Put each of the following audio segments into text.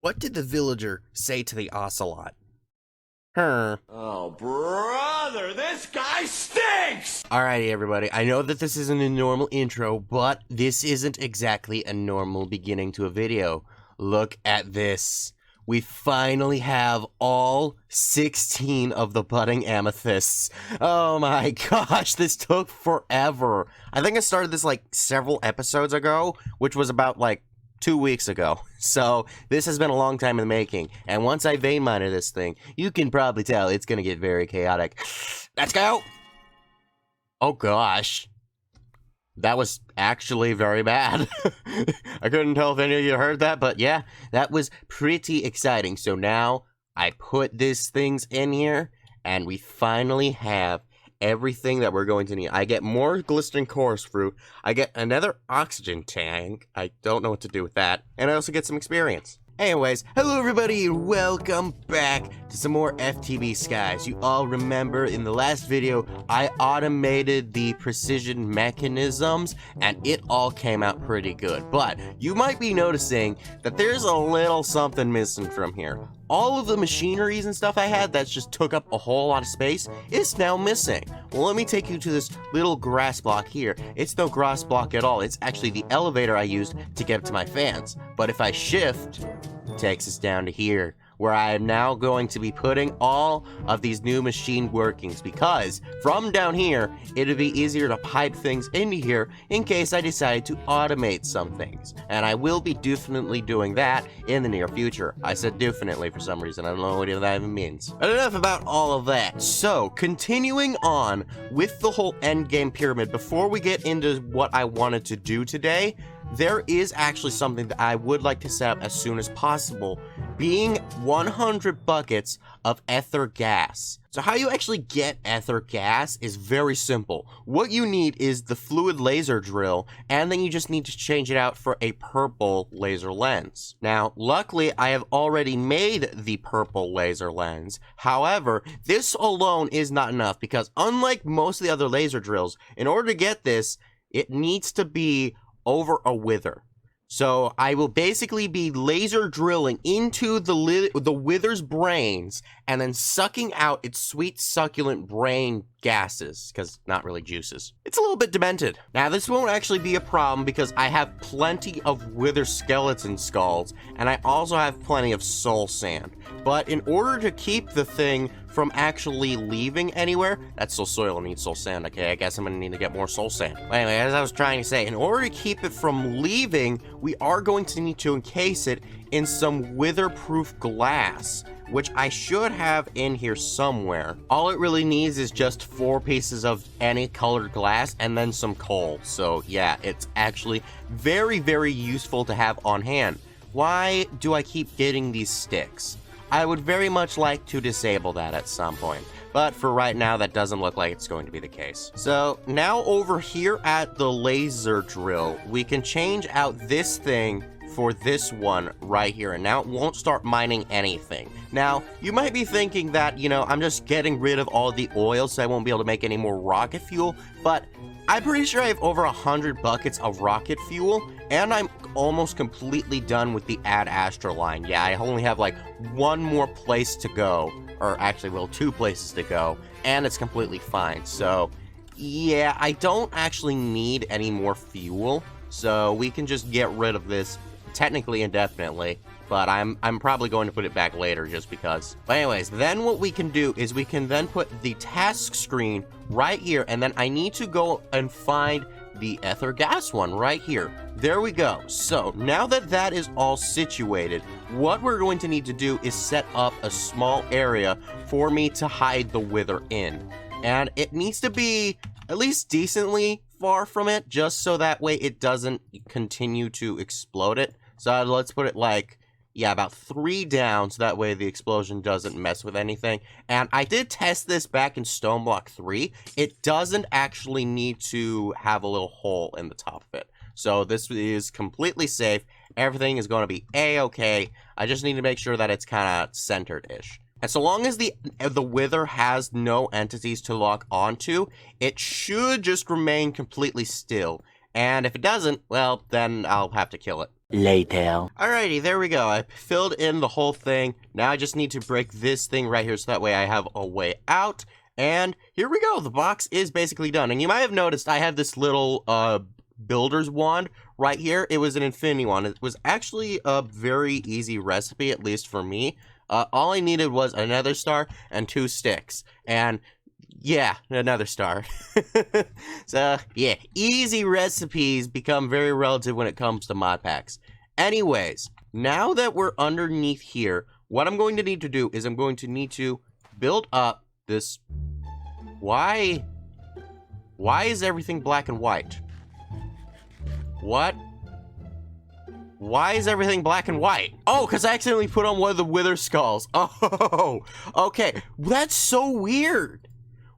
What did the villager say to the ocelot? Her. Oh, brother, this guy stinks! Alrighty, everybody. I know that this isn't a normal intro, but this isn't exactly a normal beginning to a video. Look at this. We finally have all 16 of the budding amethysts. Oh my gosh, this took forever. I think I started this like several episodes ago, which was about like 2 weeks ago. So this has been a long time in the making. And once I vein miner this thing, you can probably tell it's gonna get very chaotic. Let's go! Oh gosh. That was actually very bad. I couldn't tell if any of you heard that, but yeah, that was pretty exciting. So now I put these things in here, and we finally have everything that we're going to need. I get more glistening chorus fruit. I get another oxygen tank. I don't know what to do with that. And I also get some experience. Anyways, hello everybody, welcome back to some more FTB Skies. You all remember in the last video, I automated the precision mechanisms, and it all came out pretty good. But you might be noticing that there's a little something missing from here. All of the machineries and stuff I had that just took up a whole lot of space is now missing. Well, let me take you to this little grass block here. It's no grass block at all. It's actually the elevator I used to get up to my fans. But if I shift, it takes us down to here, where I am now going to be putting all of these new machine workings, because from down here, it'll be easier to pipe things into here in case I decide to automate some things. And I will be definitely doing that in the near future. I said definitely for some reason. I don't know what that even means. But enough about all of that. So, continuing on with the whole endgame pyramid, before we get into what I wanted to do today, there is actually something that I would like to set up as soon as possible, being 100 buckets of ether gas. So how you actually get ether gas is very simple. What you need is the fluid laser drill, and then you just need to change it out for a purple laser lens. Now, luckily, I have already made the purple laser lens. However, this alone is not enough, because unlike most of the other laser drills, in order to get this, it needs to be over a wither. So I will basically be laser drilling into the wither's brains and then sucking out its sweet succulent brain gases, because not really juices. It's a little bit demented. Now this won't actually be a problem because I have plenty of wither skeleton skulls, and I also have plenty of soul sand. But in order to keep the thing from actually leaving anywhere, that's soul soil and needs soul sand. Okay, I guess I'm gonna need to get more soul sand. Anyway, as I was trying to say, in order to keep it from leaving, we are going to need to encase it in some wither-proof glass, which I should have in here somewhere. All it really needs is just 4 pieces of any colored glass and then some coal. So yeah, it's actually very, very useful to have on hand. Why do I keep getting these sticks? I would very much like to disable that at some point, but for right now, that doesn't look like it's going to be the case. So now over here at the laser drill, we can change out this thing for this one right here, and now it won't start mining anything. Now, you might be thinking that, you know, I'm just getting rid of all the oil so I won't be able to make any more rocket fuel, but I'm pretty sure I have over 100 buckets of rocket fuel, and I'm almost completely done with the Ad Astra line. Yeah, I only have like one more place to go, or actually, well, 2 places to go, and it's completely fine. So, yeah, I don't actually need any more fuel, so we can just get rid of this technically indefinitely, but I'm probably going to put it back later just because. But anyways, then what we can do is we can then put the task screen right here, and then I need to go and find the ether gas one right here. There we go. So now that that is all situated, what we're going to need to do is set up a small area for me to hide the wither in. And it needs to be at least decently far from it, just so that way it doesn't continue to explode it. So let's put it like, yeah, about 3 down, so that way the explosion doesn't mess with anything. And I did test this back in Stone Block 3. It doesn't actually need to have a little hole in the top of it. So this is completely safe. Everything is going to be A-okay. I just need to make sure that it's kind of centered-ish. And so long as the wither has no entities to lock onto, it should just remain completely still. And if it doesn't, well, then I'll have to kill it. later. Alrighty, there we go. I filled in the whole thing. Now I just need to break this thing right here so that way I have a way out. And here we go. The box is basically done. And you might have noticed I have this little builder's wand right here. It was an infinity wand. It was actually a very easy recipe, at least for me. All I needed was another star and 2 sticks. And yeah, another star. So, yeah, easy recipes become very relative when it comes to mod packs. Anyways, now that we're underneath here, what I'm going to need to do is I'm going to need to build up this... Why is everything black and white? What? Why is everything black and white? Oh, because I accidentally put on one of the wither skulls. Oh, okay. That's so weird.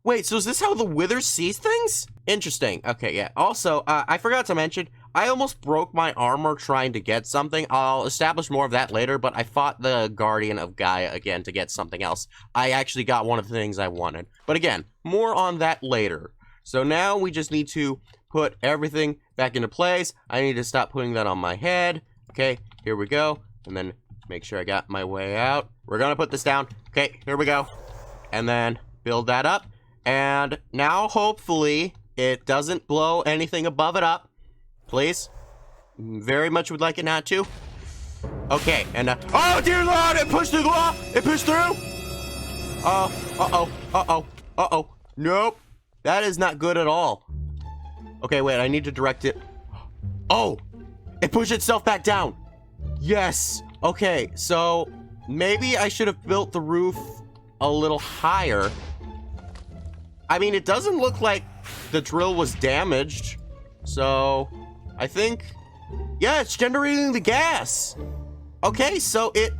Wait, so is this how the wither sees things? Interesting. Okay, yeah. Also, I forgot to mention, I almost broke my armor trying to get something. I'll establish more of that later, but I fought the Guardian of Gaia again to get something else. I actually got one of the things I wanted. But again, more on that later. So now we just need to put everything back into place. I need to stop putting that on my head. Okay, here we go. And then make sure I got my way out. We're gonna put this down. Okay, here we go. And then build that up. And now, hopefully, it doesn't blow anything above it up. Please. Very much would like it not to. Okay, and, oh, dear Lord, it pushed through the wall! It pushed through! Uh-oh. Nope. That is not good at all. Okay, wait, I need to direct it. Oh! It pushed itself back down! Yes! Okay, so, maybe I should have built the roof a little higher. I mean, it doesn't look like the drill was damaged. So, I think... Yeah, it's generating the gas. Okay, so it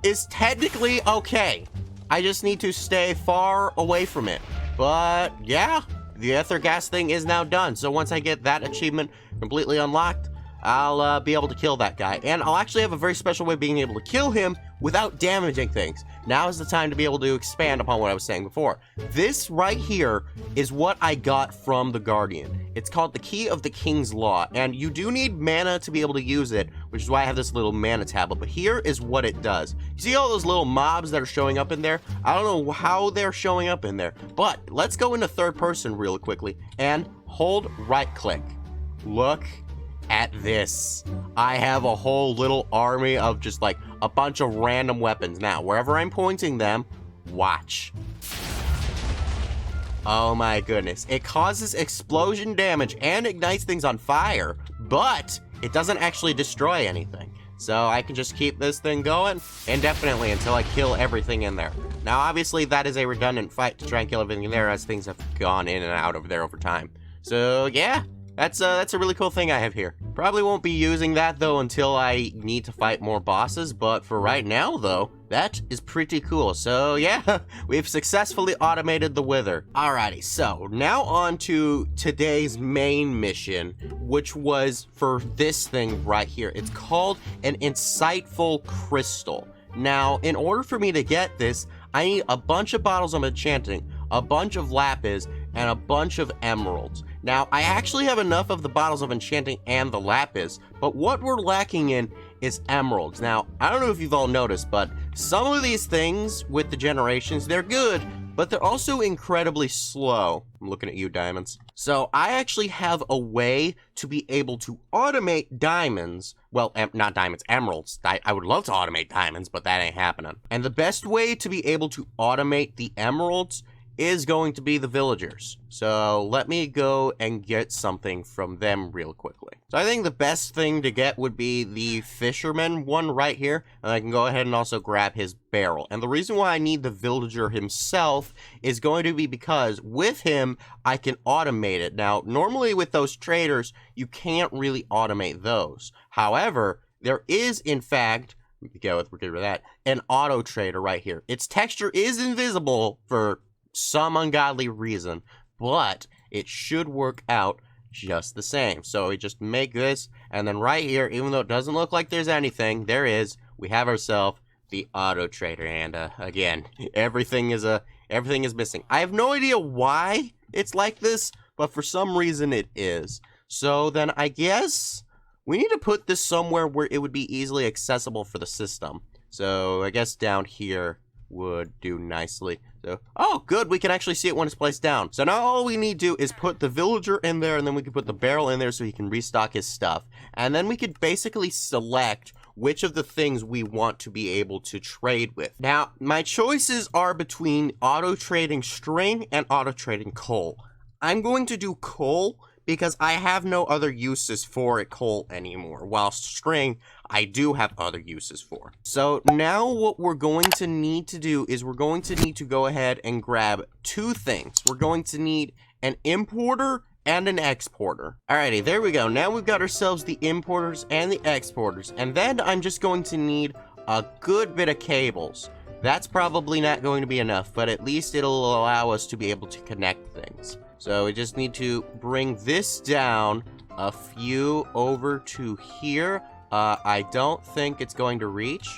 is technically okay. I just need to stay far away from it. But, yeah, the ether gas thing is now done. So once I get that achievement completely unlocked, I'll be able to kill that guy. And I'll actually have a very special way of being able to kill him without damaging things. Now is the time to be able to expand upon what I was saying before. This right here is what I got from the Guardian. It's called the Key of the King's Law, and you do need mana to be able to use it, which is why I have this little mana tablet, but here is what it does. You see all those little mobs that are showing up in there? I don't know how they're showing up in there, but let's go into third person real quickly and hold right click. Look at this. I have a whole little army of just like a bunch of random weapons. Now, wherever I'm pointing them, watch. Oh my goodness. It causes explosion damage and ignites things on fire, but it doesn't actually destroy anything. So I can just keep this thing going indefinitely until I kill everything in there. Now, obviously, that is a redundant fight to try and kill everything in there as things have gone in and out over there over time. So, yeah. That's a really cool thing I have here. Probably won't be using that, though, until I need to fight more bosses, but for right now, though, that is pretty cool. So, yeah, we've successfully automated the Wither. Alrighty, so now on to today's main mission, which was for this thing right here. It's called an Insightful Crystal. Now, in order for me to get this, I need a bunch of bottles of enchanting, a bunch of lapis, and a bunch of emeralds. Now, I actually have enough of the bottles of enchanting and the lapis, but what we're lacking in is emeralds. Now, I don't know if you've all noticed, but some of these things with the generations, they're good, but they're also incredibly slow. I'm looking at you, diamonds. So I actually have a way to be able to automate diamonds. Well, not diamonds, emeralds. I would love to automate diamonds, but that ain't happening. And the best way to be able to automate the emeralds is going to be the villagers. So let me go and get something from them real quickly. So I think the best thing to get would be the fisherman one right here, and I can go ahead and also grab his barrel. And the reason why I need the villager himself is going to be because with him, I can automate it. Now, normally with those traders, you can't really automate those. However, there is, in fact, we're good with that, an auto trader right here. Its texture is invisible for some ungodly reason, but it should work out just the same. So we just make this, and then right here, even though it doesn't look like there's anything, there is. We have ourselves the auto trader, and again, everything is missing. I have no idea why it's like this, but for some reason it is. So then I guess we need to put this somewhere where it would be easily accessible for the system. So I guess down here would do nicely. So, oh, good, we can actually see it when it's placed down. So now all we need to do is put the villager in there, and then we can put the barrel in there so he can restock his stuff. And then we could basically select which of the things we want to be able to trade with. Now, my choices are between auto-trading string and auto-trading coal. I'm going to do coal because I have no other uses for coal anymore, whilst string, I do have other uses for. So now what we're going to need to do is we're going to need to go ahead and grab two things. We're going to need an importer and an exporter. Alrighty, there we go. Now we've got ourselves the importers and the exporters, and then I'm just going to need a good bit of cables. That's probably not going to be enough, but at least it'll allow us to be able to connect things. So we just need to bring this down a few over to here. I don't think it's going to reach.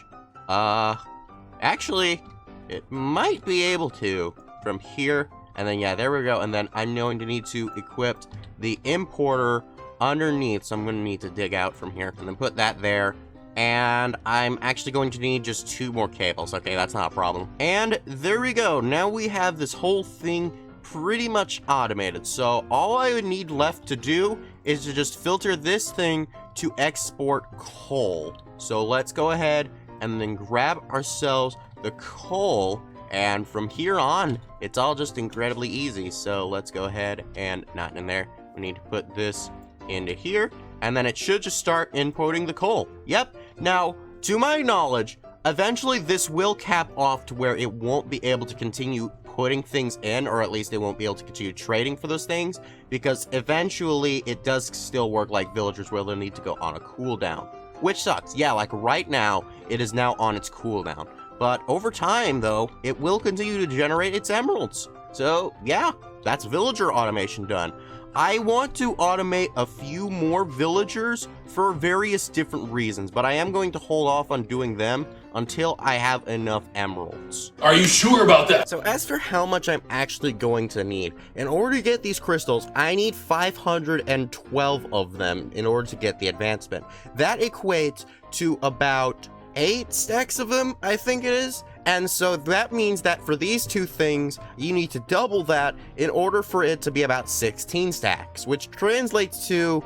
Actually, it might be able to from here. And then, yeah, there we go. And then I'm going to need to equip the importer underneath. So I'm going to need to dig out from here and then put that there. And I'm actually going to need just 2 more cables. Okay, that's not a problem. And there we go. Now we have this whole thing pretty much automated. So all I would need left to do is to just filter this thing to export coal. So let's go ahead and then grab ourselves the coal, and from here on it's all just incredibly easy. So let's go ahead and not in there, we need to put this into here, and then it should just start inputting the coal. Yep. Now, to my knowledge, eventually this will cap off to where it won't be able to continue putting things in, or at least it won't be able to continue trading for those things, because eventually it does still work like villagers where they'll need to go on a cooldown, which sucks. Yeah, like right now, it is now on its cooldown, but over time though, it will continue to generate its emeralds. So yeah, that's villager automation done. I want to automate a few more villagers for various different reasons, but I am going to hold off on doing them until I have enough emeralds. Are you sure about that? So as for how much I'm actually going to need, in order to get these crystals, I need 512 of them in order to get the advancement. That equates to about 8 stacks of them, I think it is. And so that means that for these 2 things, you need to double that in order for it to be about 16 stacks, which translates to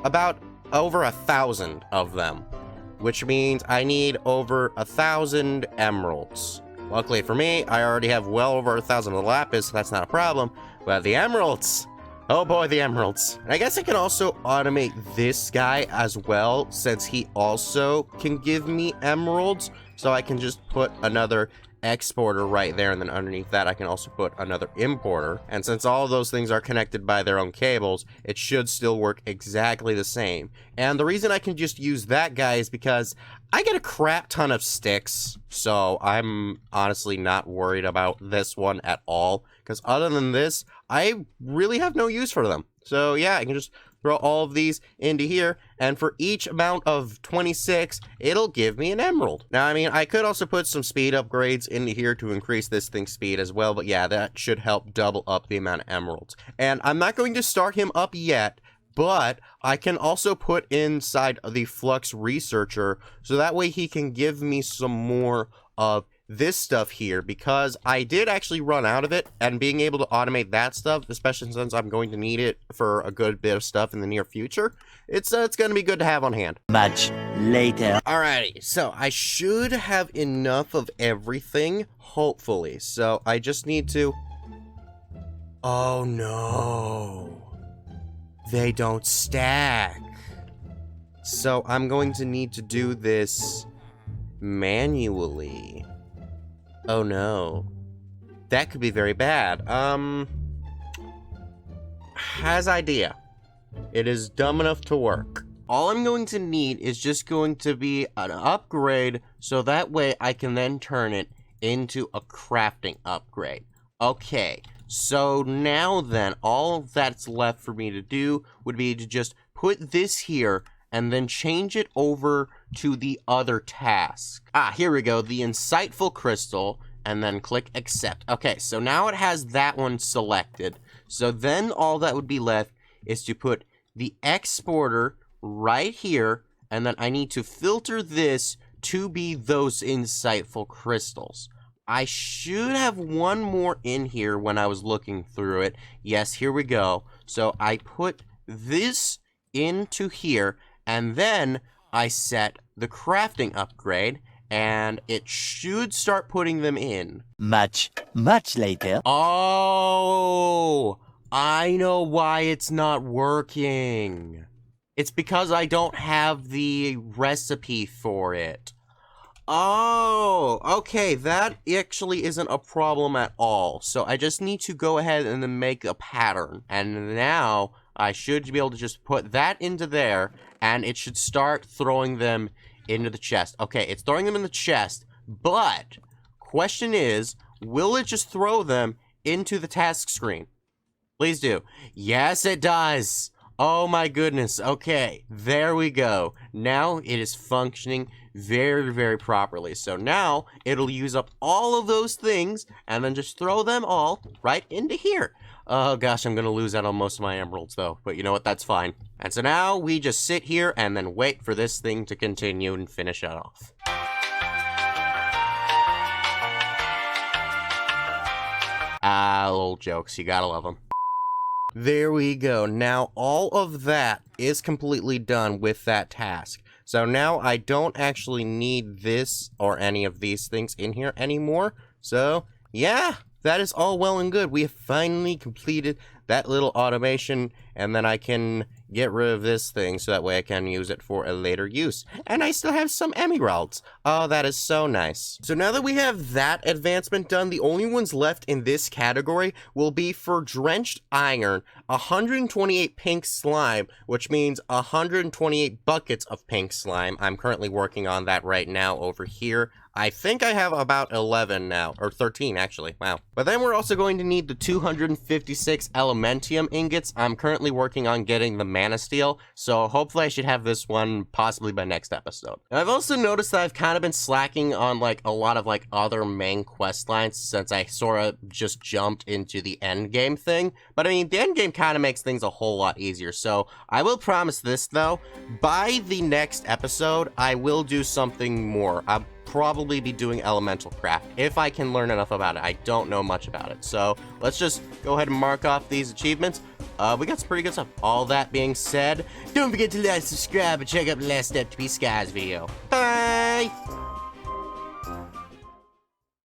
about over 1,000 of them, which means I need over 1,000 emeralds. Luckily for me, I already have well over 1,000 of the lapis, so that's not a problem. But the emeralds, oh boy, the emeralds. I guess I can also automate this guy as well, since he also can give me emeralds. So I can just put another exporter right there, and then underneath that I can also put another importer. And since all of those things are connected by their own cables, it should still work exactly the same. And the reason I can just use that guy is because I get a crap ton of sticks, so I'm honestly not worried about this one at all, because other than this, I really have no use for them. So yeah, I can just throw all of these into here, and for each amount of 26, it'll give me an emerald. Now, I mean, I could also put some speed upgrades into here to increase this thing's speed as well, but yeah, that should help double up the amount of emeralds. And I'm not going to start him up yet, but I can also put inside the Flux Researcher, so that way he can give me some more of this stuff here, because I did actually run out of it, and being able to automate that stuff, especially since I'm going to need it for a good bit of stuff in the near future, it's going to be good to have on hand. Much later. Alrighty, so I should have enough of everything, hopefully. So I just need to... Oh no. They don't stack. So I'm going to need to do this manually. Oh no. That could be very bad. Has idea. It is dumb enough to work. All I'm going to need is just going to be an upgrade, so that way I can then turn it into a crafting upgrade. Okay, so now then, all that's left for me to do would be to just put this here and then change it over to the other task. Ah, here we go, the insightful crystal, and then click accept. Okay, so now it has that one selected. So then all that would be left is to put the exporter right here, and then I need to filter this to be those insightful crystals. I should have one more in here when I was looking through it. Yes, here we go. So I put this into here, and then I set the crafting upgrade, and it should start putting them in. Much later. Oh, I know why it's not working. It's because I don't have the recipe for it. Oh, okay, that actually isn't a problem at all. So I just need to go ahead and then make a pattern. And now I should be able to just put that into there, and it should start throwing them into the chest. Okay, it's throwing them in the chest, but question is, will it just throw them into the task screen? Please do. Yes, it does. Oh my goodness. Okay, there we go. Now it is functioning very, very properly. So now it'll use up all of those things and then just throw them all right into here. Oh gosh, I'm gonna lose out on most of my emeralds though, but you know what, that's fine. And so now we just sit here and then wait for this thing to continue and finish it off. Little jokes, you gotta love them. There we go. Now all of that is completely done with that task. So now I don't actually need this or any of these things in here anymore. So yeah, that is all well and good. We have finally completed that little automation, and then I can get rid of this thing so that way I can use it for a later use. And I still have some emeralds. Oh, that is so nice. So now that we have that advancement done, the only ones left in this category will be for drenched iron, 128 pink slime, which means 128 buckets of pink slime. I'm currently working on that right now over here. I think I have about 11 now, or 13 actually, wow. But then we're also going to need the 256 elementium ingots. I'm currently working on getting the mana steel, so hopefully I should have this one possibly by next episode. And I've also noticed that I've kind of been slacking on like a lot of like other main quest lines since I sort of just jumped into the end game thing. But I mean, the end game kind of makes things a whole lot easier. So I will promise this though, by the next episode, I will do something more. I'll probably be doing elemental craft if I can learn enough about it. I don't know much about it, so let's just go ahead and mark off these achievements. We got some pretty good stuff. All that being said, don't forget to like, subscribe, and check out the last FTB Skies video. Bye!